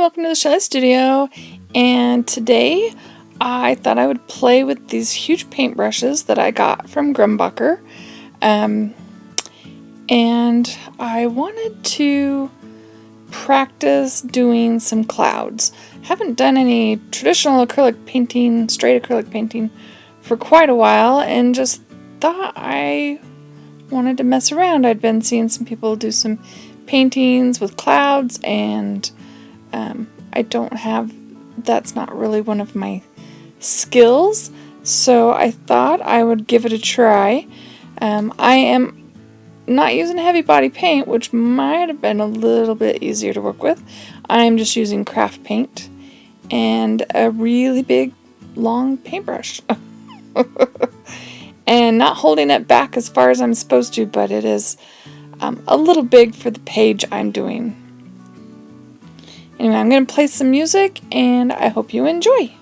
welcome to the Shelley Studio, and today I thought I would play with these huge paintbrushes that I got from Grumbucker, and I wanted to practice doing some clouds. I haven't done any traditional acrylic painting, straight acrylic painting for quite a while, and just thought I wanted to mess around. I'd been seeing some people do some paintings with clouds, and I don't have, that's not really one of my skills, so I thought I would give it a try. I am not using heavy body paint, which might have been a little bit easier to work with. I'm just using craft paint and a really big long paintbrush. And not holding it back as far as I'm supposed to, but it is a little big for the page I'm doing. Anyway, I'm going to play some music, and I hope you enjoy.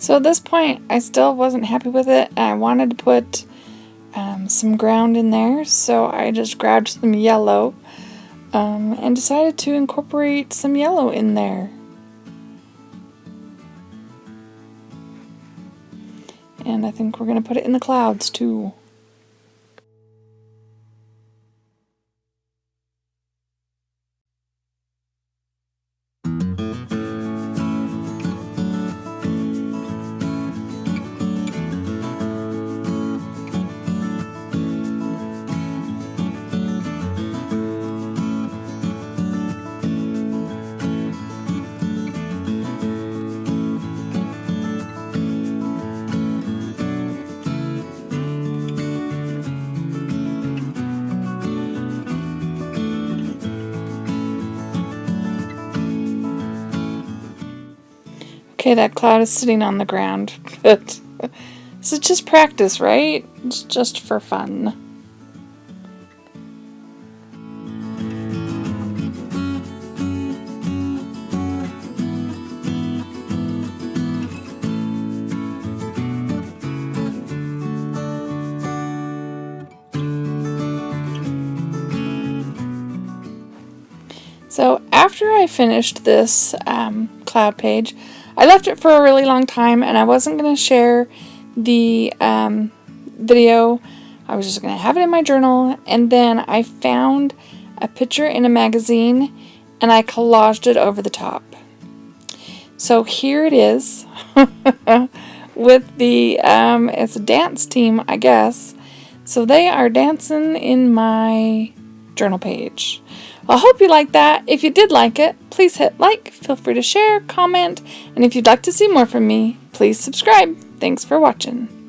So at this point, I still wasn't happy with it, and I wanted to put some ground in there, so I just grabbed some yellow and decided to incorporate some yellow in there. And I think we're going to put it in the clouds too. Okay, that cloud is sitting on the ground, but this is just practice, right? It's just for fun. So after I finished this cloud page, I left it for a really long time, and I wasn't going to share the video. I was just going to have it in my journal, and then I found a picture in a magazine, and I collaged it over the top. So here it is with the, it's a dance team, I guess. So they are dancing in my journal page. I hope you liked that. If you did like it, please hit like, feel free to share, comment, and if you'd like to see more from me, please subscribe. Thanks for watching.